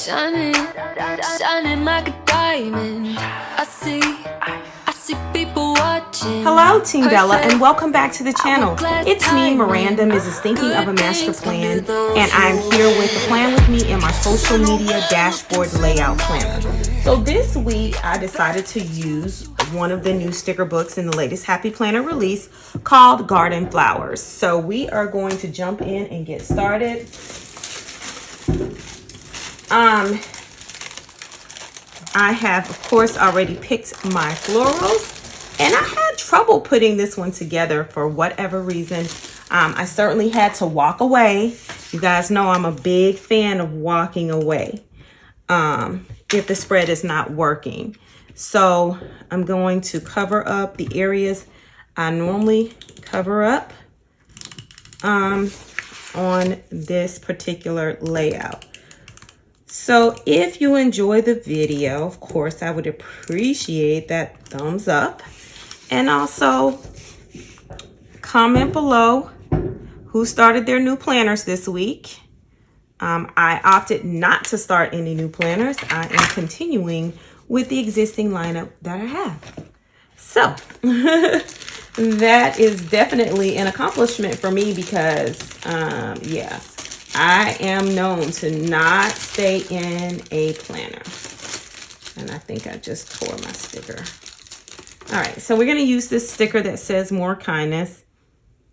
shining, shining like a diamond. I see people watching. Hello, Team Bella, and welcome back to the channel. It's me, Miranda, Mrs. Thinking of a Master Plan, and I'm here with the Plan With Me in my social media dashboard layout planner. So this week, I decided to use one of the new sticker books in the latest Happy Planner release called Garden Flowers. So we are going to jump in and get started. I have, of course, already picked my florals, and I had trouble putting this one together for whatever reason. I certainly had to walk away. You guys know I'm a big fan of walking away if the spread is not working. So I'm going to cover up the areas I normally cover up on this particular layout. So if you enjoy the video, of course, I would appreciate that thumbs up. And also comment below who started their new planners this week. I opted not to start any new planners. I am continuing with the existing lineup that I have. So that is definitely an accomplishment for me because, yeah. I am known to not stay in a planner. And I think I just tore my sticker. All right, so we're going to use this sticker that says More Kindness.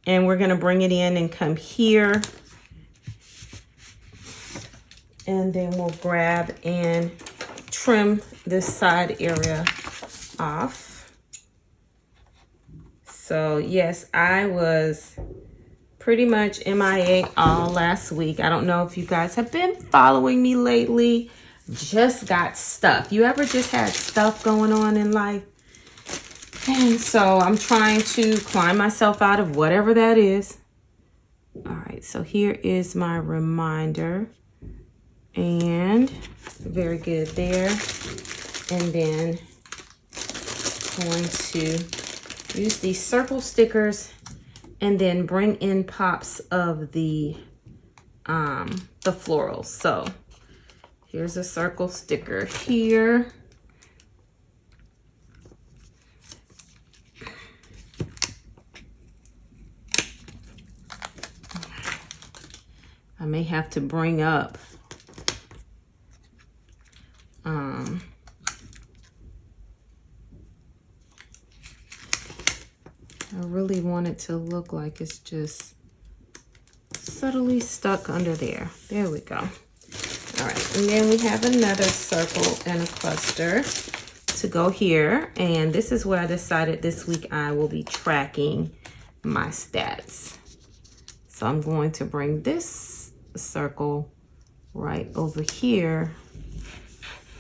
And we're going to bring it in and come here. And then we'll grab and trim this side area off. So yes, I was pretty much MIA all last week. I don't know if you guys have been following me lately. Just got stuff. You ever just had stuff going on in life? And so I'm trying to climb myself out of whatever that is. All right, so here is my reminder. And very good there. And then I'm going to use these circle stickers and then bring in pops of the florals. So here's a circle sticker here. I may have to bring up I really want it to look like it's just subtly stuck under there. There we go. All right, and then we have another circle and a cluster to go here. And this is where I decided this week I will be tracking my stats. So I'm going to bring this circle right over here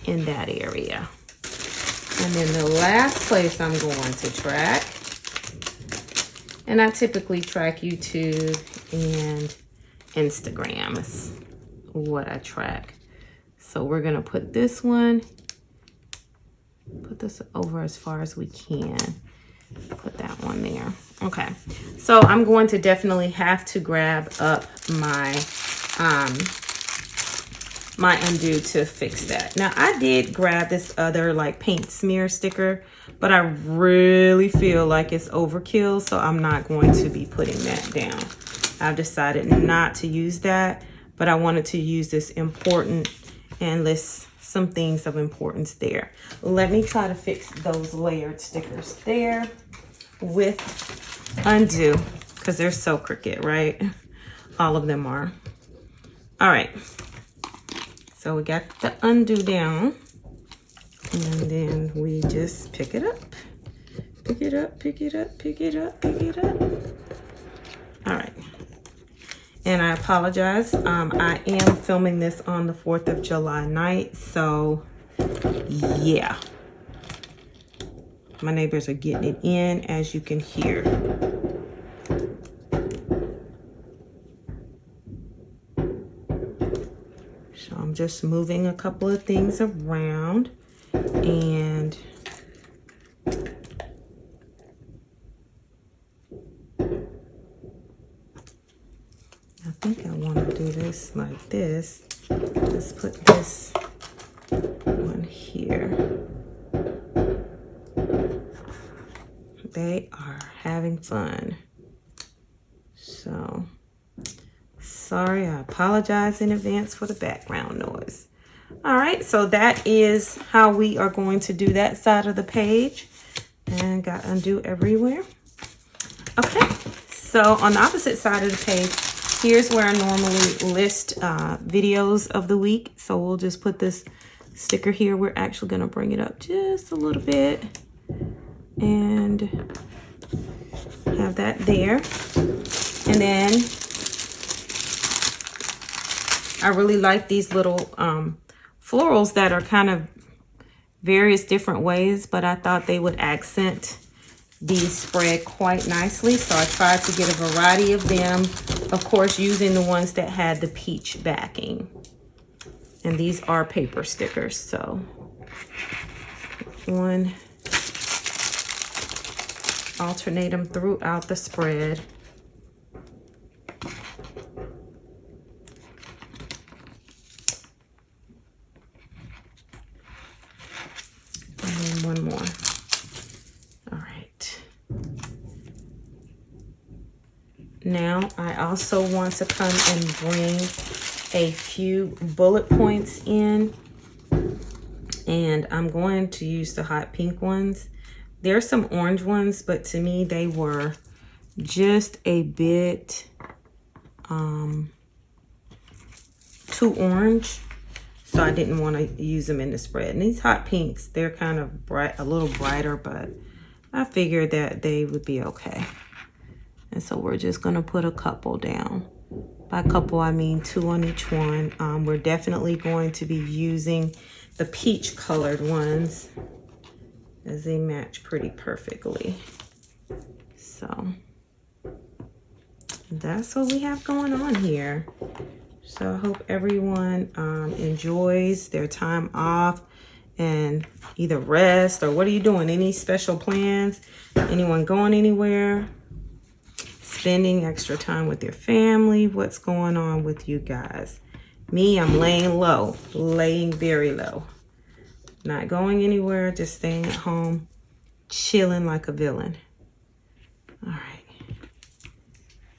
in that area. And then the last place I'm going to track, and I typically track YouTube and Instagram is what I track. So we're gonna put this one, put this over as far as we can. Put that one there. Okay, so I'm going to definitely have to grab up my my undo to fix that. Now I did grab this other like paint smear sticker, but I really feel like it's overkill, so I'm not going to be putting that down. I've decided not to use that, but I wanted to use this important and list some things of importance there. Let me try to fix those layered stickers there with undo, because they're so crooked, right? All of them are. All right. So we got the undo down, and then we just pick it up. Pick it up, pick it up, pick it up, pick it up. All right. And I apologize. I am filming this on the 4th of July night, so yeah. My neighbors are getting it in, as you can hear. So I'm just moving a couple of things around, and I think I want to do this like this. Let's put this one here. They are having fun. So, sorry, I apologize in advance for the background noise. All right, so that is how we are going to do that side of the page. And got undo everywhere. Okay, so on the opposite side of the page, here's where I normally list videos of the week. So we'll just put this sticker here. We're actually gonna bring it up just a little bit and have that there. And then I really like these little florals that are kind of various different ways, but I thought they would accent the spread quite nicely. So I tried to get a variety of them, of course, using the ones that had the peach backing. And these are paper stickers. So one, alternate them throughout the spread. And then one more. All right. Now I also want to come and bring a few bullet points in, and I'm going to use the hot pink ones. There's some orange ones, but to me they were just a bit too orange, so I didn't want to use them in the spread. And these hot pinks, they're kind of bright, a little brighter, but I figured that they would be okay. And so we're just gonna put a couple down. By couple, I mean 2 on each one. We're definitely going to be using the peach colored ones as they match pretty perfectly. So that's what we have going on here. So I hope everyone enjoys their time off and either rest or what are you doing? Any special plans? Anyone going anywhere? Spending extra time with your family? What's going on with you guys? Me, I'm laying low, laying very low. Not going anywhere, just staying at home, chilling like a villain. All right.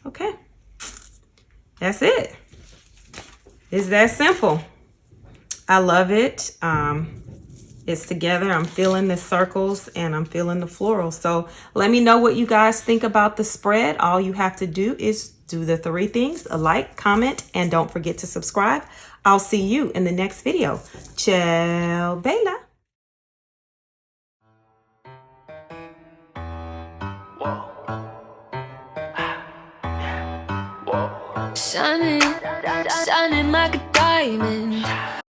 Okay. That's it. It's that simple. I love it. It's together. I'm feeling the circles and I'm feeling the florals. So let me know what you guys think about the spread. All you have to do is do the 3 things: a like, comment, and don't forget to subscribe. I'll see you in the next video. Ciao, bella. Shining, shining like a diamond.